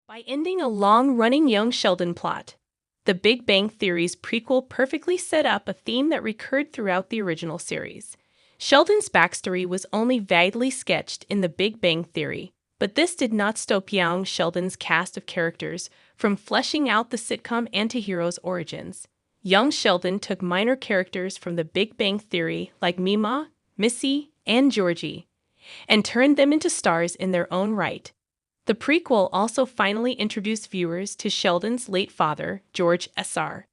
By ending a long-running young Sheldon plot, The Big Bang Theory's prequel perfectly set up a theme that recurred throughout the original series. Sheldon's backstory was only vaguely sketched in The Big Bang Theory, but this did not stop young Sheldon's cast of characters from fleshing out the sitcom antihero's origins. Young Sheldon took minor characters from The Big Bang Theory like Mima, Missy, and Georgie, and turned them into stars in their own right. The prequel also finally introduced viewers to Sheldon's late father, George Sr.,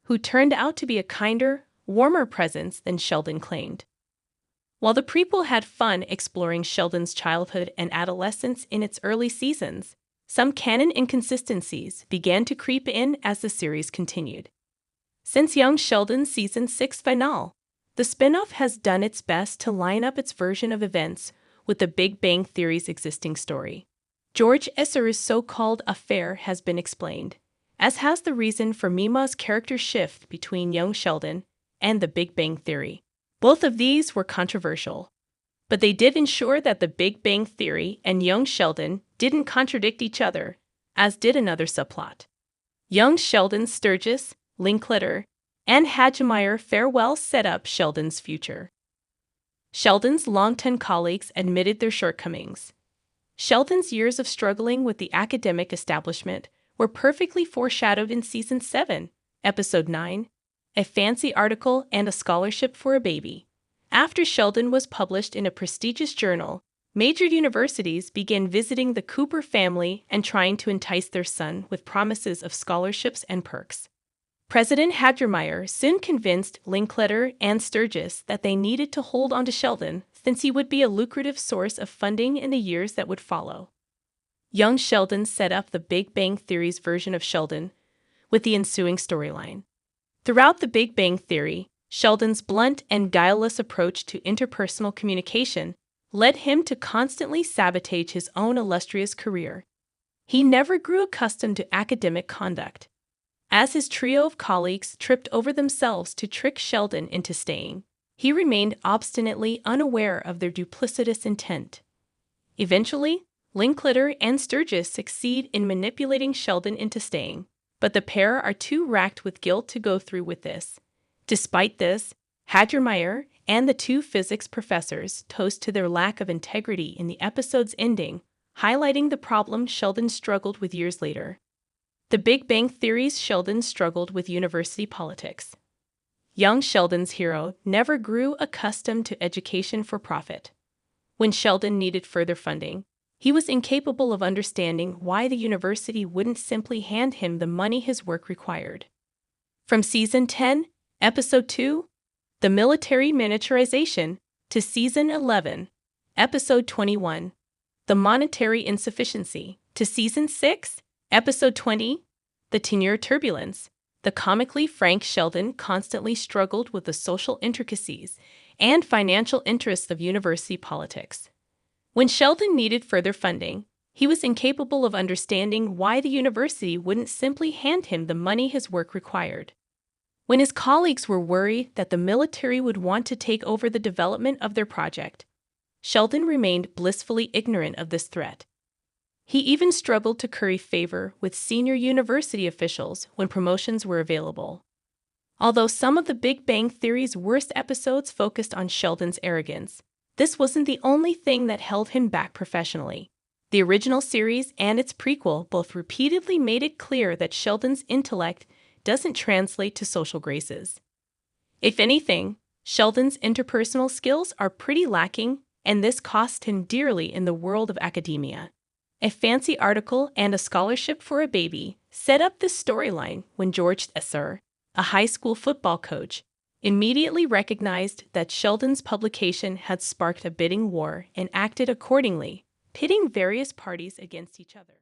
who turned out to be a kinder, warmer presence than Sheldon claimed. While the prequel had fun exploring Sheldon's childhood and adolescence in its early seasons, some canon inconsistencies began to creep in as the series continued. Since young Sheldon's season 6 finale, the spin-off has done its best to line up its version of events with the Big Bang Theory's existing story. George Sr's so-called affair has been explained, as has the reason for Mima's character shift between young Sheldon and the Big Bang Theory. Both of these were controversial, but they did ensure that the Big Bang Theory and young Sheldon didn't contradict each other, as did another subplot. Young Sheldon Sturgis, Linkletter, and Hadgemeyer farewell set up Sheldon's future. Sheldon's longtime colleagues admitted their shortcomings. Sheldon's years of struggling with the academic establishment were perfectly foreshadowed in Season 7, Episode 9, A Fancy Article and a Scholarship for a Baby. After Sheldon was published in a prestigious journal, major universities began visiting the Cooper family and trying to entice their son with promises of scholarships and perks. President Hadgemeyer soon convinced Linkletter and Sturgis that they needed to hold on to Sheldon since he would be a lucrative source of funding in the years that would follow. Young Sheldon set up the Big Bang Theory's version of Sheldon with the ensuing storyline. Throughout the Big Bang Theory, Sheldon's blunt and guileless approach to interpersonal communication led him to constantly sabotage his own illustrious career. He never grew accustomed to academic conduct, as his trio of colleagues tripped over themselves to trick Sheldon into staying. He remained obstinately unaware of their duplicitous intent. Eventually, Linkletter and Sturgis succeed in manipulating Sheldon into staying, but the pair are too racked with guilt to go through with this. Despite this, Hadgemeyer and the two physics professors toast to their lack of integrity in the episode's ending, highlighting the problem Sheldon struggled with years later. The Big Bang Theory's Sheldon struggled with university politics. Young Sheldon's hero never grew accustomed to education for profit. When Sheldon needed further funding, he was incapable of understanding why the university wouldn't simply hand him the money his work required. From Season 10, Episode 2, The Military Miniaturization, to Season 11, Episode 21, The Monetary Insufficiency, to Season 6, Episode 20, The Tenure Turbulence, the comically frank Sheldon constantly struggled with the social intricacies and financial interests of university politics. When Sheldon needed further funding, he was incapable of understanding why the university wouldn't simply hand him the money his work required. When his colleagues were worried that the military would want to take over the development of their project, Sheldon remained blissfully ignorant of this threat. He even struggled to curry favor with senior university officials when promotions were available. Although some of the Big Bang Theory's worst episodes focused on Sheldon's arrogance, this wasn't the only thing that held him back professionally. The original series and its prequel both repeatedly made it clear that Sheldon's intellect doesn't translate to social graces. If anything, Sheldon's interpersonal skills are pretty lacking, and this cost him dearly in the world of academia. A Fancy Article and a Scholarship for a Baby set up this storyline when George Sr., a high school football coach, immediately recognized that Sheldon's publication had sparked a bidding war and acted accordingly, pitting various parties against each other.